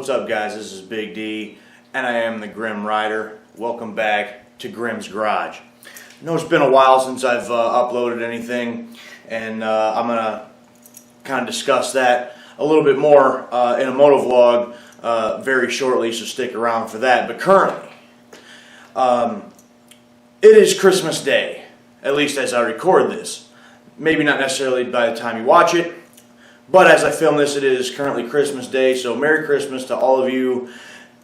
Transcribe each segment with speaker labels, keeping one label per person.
Speaker 1: What's up, guys? This is Big D, and I am the Grim Rider. Welcome back to Grim's Garage. I know it's been a while since I've uploaded anything, and I'm going to kind of discuss that a little bit more in a motovlog very shortly, so stick around for that. But currently, it is Christmas Day, at least as I record this. Maybe not necessarily by the time you watch it, but as I film this, it is currently Christmas Day, so Merry Christmas to all of you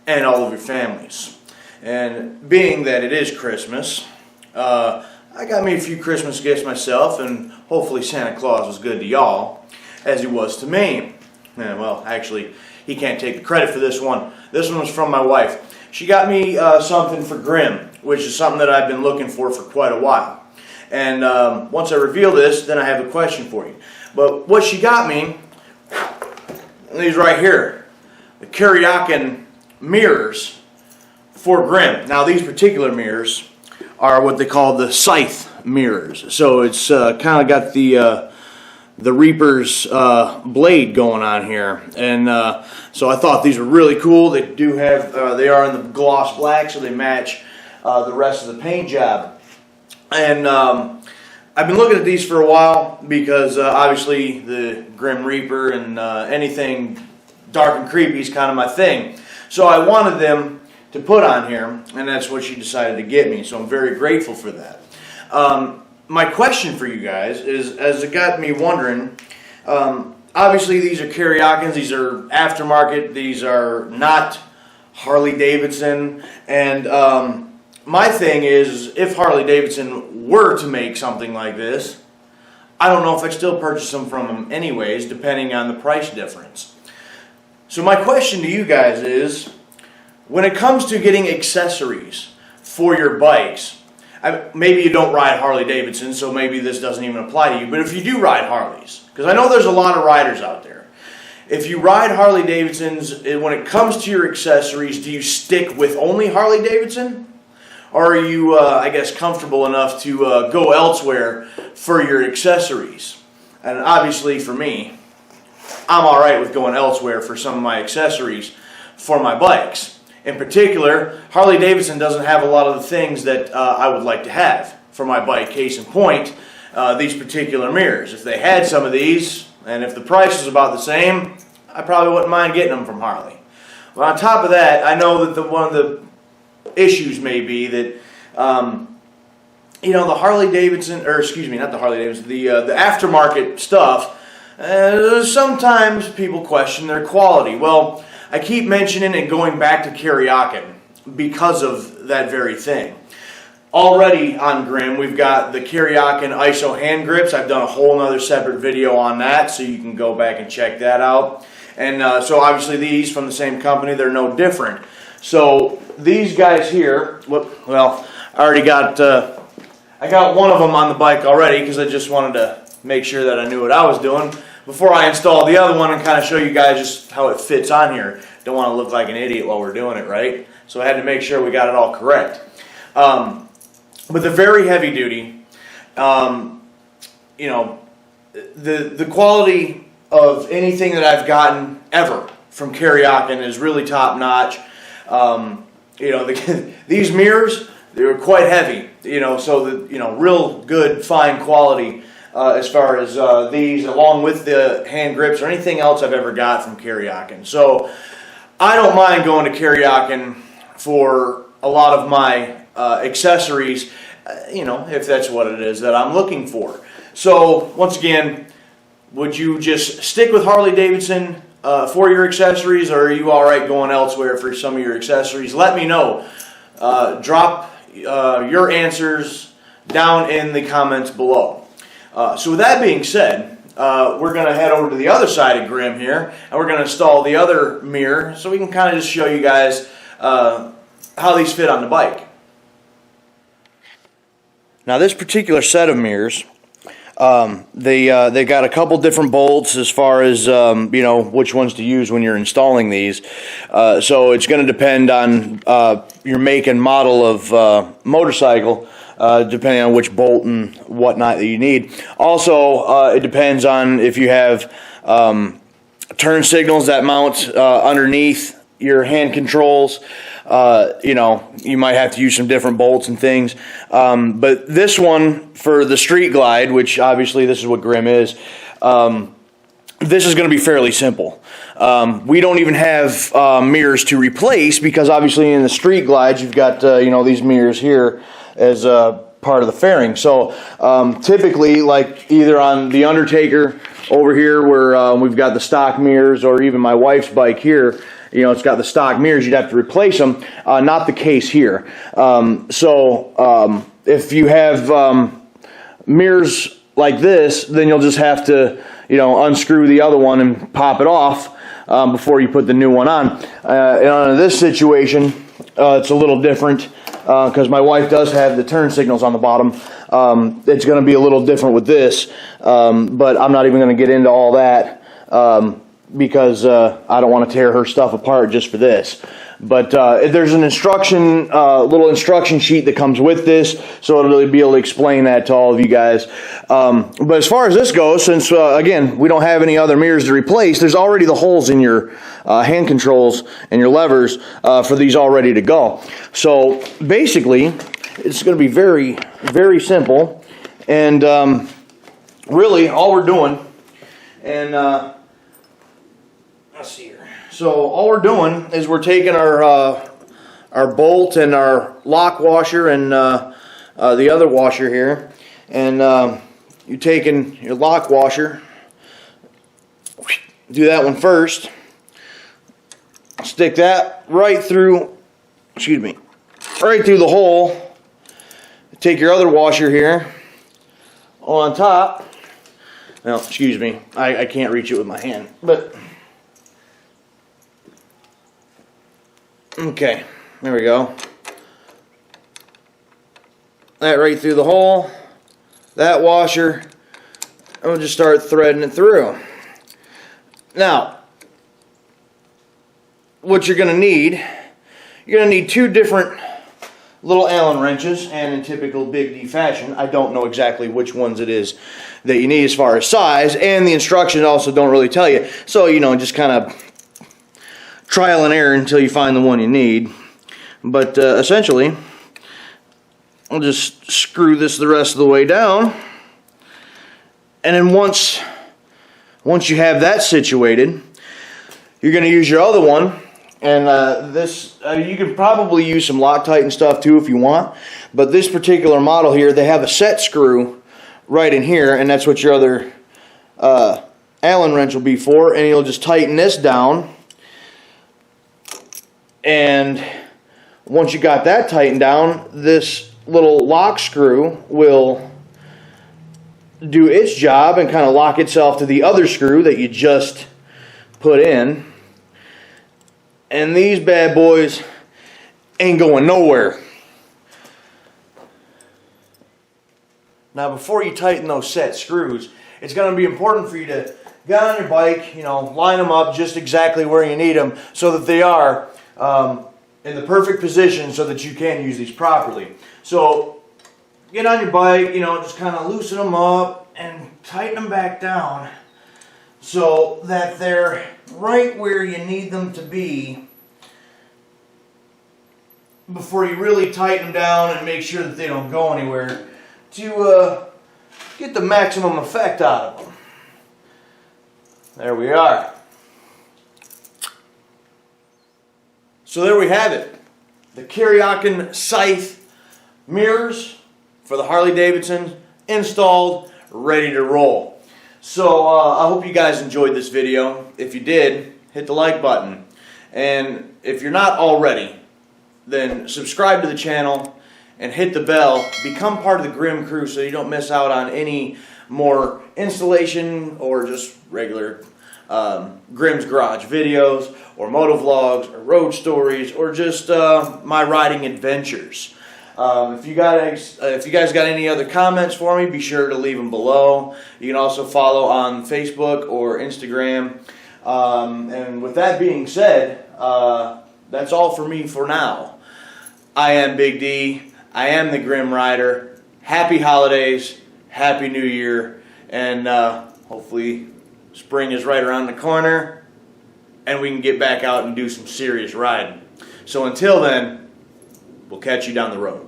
Speaker 1: and all of your families. And being that it is Christmas, I got me a few Christmas gifts myself, and hopefully Santa Claus was good to y'all, as he was to me. And, well, actually, he can't take the credit for this one. This one was from my wife. She got me something for Grim, which is something that I've been looking for quite a while. And once I reveal this, then I have a question for you. But what she got me, these right here, the Kuryakyn mirrors for Grim. Now these particular mirrors are what they call the Scythe mirrors. So it's kind of got the Reaper's blade going on here. And so I thought these were really cool. They do have, they are in the gloss black, so they match the rest of the paint job. And I've been looking at these for a while because obviously the Grim Reaper and anything dark and creepy is kind of my thing. So I wanted them to put on here, and that's what she decided to get me. So I'm very grateful for that. My question for you guys is, as it got me wondering, obviously these are Kuryakyns, these are Aftermarket, these are not Harley-Davidson, and my thing is, if Harley-Davidson were to make something like this, I don't know if I'd still purchase them from them anyways, depending on the price difference. So my question to you guys is, when it comes to getting accessories for your bikes, maybe you don't ride Harley-Davidson, so maybe this doesn't even apply to you, but if you do ride Harleys, because I know there's a lot of riders out there, if you ride Harley-Davidsons, when it comes to your accessories, do you stick with only Harley-Davidson? Or are you, I guess, comfortable enough to go elsewhere for your accessories? And obviously for me, I'm alright with going elsewhere for some of my accessories for my bikes. In particular, Harley-Davidson doesn't have a lot of the things that I would like to have for my bike. Case in point, these particular mirrors. If they had some of these, and if the price was about the same, I probably wouldn't mind getting them from Harley. Well, on top of that, I know that one of the issues may be that, you know, the Harley-Davidson, or excuse me, not the Harley-Davidson, the aftermarket stuff, sometimes people question their quality. Well, I keep mentioning and going back to Kuryakyn because of that very thing. Already on Grim, we've got the Kuryakyn ISO hand grips. I've done a whole other separate video on that, so you can go back and check that out. And so obviously these from the same company, they're no different. So these guys here, well, I already got, I got one of them on the bike already because I just wanted to make sure that I knew what I was doing before I install the other one and kind of show you guys just how it fits on here. Don't want to look like an idiot while we're doing it, right? So I had to make sure we got it all correct. But they're very heavy duty. You know, the quality of anything that I've gotten ever from Kuryakyn is really top notch. You know, these mirrors, they were quite heavy, you know, so real good, fine quality as far as these, along with the hand grips or anything else I've ever got from Kuryakyn. So I don't mind going to Kuryakyn for a lot of my accessories, you know, if that's what it is that I'm looking for. So once again, would you just stick with Harley-Davidson for your accessories, or are you alright going elsewhere for some of your accessories? Let me know. Drop your answers down in the comments below. So with that being said, we're going to head over to the other side of Grim here, and we're going to install the other mirror so we can kind of just show you guys how these fit on the bike. Now this particular set of mirrors, they got a couple different bolts as far as you know, which ones to use when you're installing these. So it's going to depend on your make and model of motorcycle, depending on which bolt and whatnot that you need. Also, it depends on if you have turn signals that mount underneath your hand controls. You know, you might have to use some different bolts and things. But this one for the Street Glide, which obviously this is what Grimm is, this is going to be fairly simple. We don't even have mirrors to replace because obviously in the Street Glides you've got you know, these mirrors here as part of the fairing. So typically, like either on the Undertaker over here where we've got the stock mirrors, or even my wife's bike here, you know, it's got the stock mirrors, you'd have to replace them. Not the case here. If you have mirrors like this, then you'll just have to, you know, unscrew the other one and pop it off before you put the new one on. And in this situation, it's a little different because my wife does have the turn signals on the bottom. It's going to be a little different with this, but I'm not even going to get into all that because I don't want to tear her stuff apart just for this. But there's an instruction, little instruction sheet that comes with this, so it'll really be able to explain that to all of you guys. But as far as this goes, since again we don't have any other mirrors to replace, there's already the holes in your hand controls and your levers for these all ready to go. So basically, it's going to be very, very simple, and really all we're doing, and let's see here. So all we're doing is we're taking our bolt and our lock washer and the other washer here, and you're taking your lock washer, do that one first, stick that right through, right through the hole, take your other washer here on top, well, excuse me, I can't reach it with my hand, but okay, there we go. That right through the hole, that washer, and we'll just start threading it through. Now, what you're going to need, two different little Allen wrenches, and in typical Big D fashion, I don't know exactly which ones it is that you need as far as size, and the instructions also don't really tell you. So, you know, just kind of trial and error until you find the one you need. But essentially, I'll just screw this the rest of the way down, and then once you have that situated, you're going to use your other one, and you can probably use some Loctite and stuff too if you want, but this particular model here, they have a set screw right in here, and that's what your other Allen wrench will be for, and you'll just tighten this down. And once you got that tightened down, this little lock screw will do its job and kind of lock itself to the other screw that you just put in. And these bad boys ain't going nowhere. Now, before you tighten those set screws, it's going to be important for you to get on your bike, you know, line them up just exactly where you need them so that they are in the perfect position so that you can use these properly. So get on your bike, you know, just kind of loosen them up and tighten them back down so that they're right where you need them to be before you really tighten them down and make sure that they don't go anywhere to get the maximum effect out of them. There we are. So there we have it, the Kuryakyn Scythe Mirrors for the Harley-Davidson installed, ready to roll. So I hope you guys enjoyed this video. If you did, hit the like button. And if you're not already, then subscribe to the channel and hit the bell. Become part of the Grimm crew so you don't miss out on any more installation or just regular Grimm's Garage videos, or moto vlogs, or road stories, or just my riding adventures. If you guys got any other comments for me, be sure to leave them below. You can also follow on Facebook or Instagram. And with that being said, that's all for me for now. I am Big D. I am the Grimm Rider. Happy holidays, Happy New Year, and hopefully spring is right around the corner. and we can get back out and do some serious riding. So until then, we'll catch you down the road.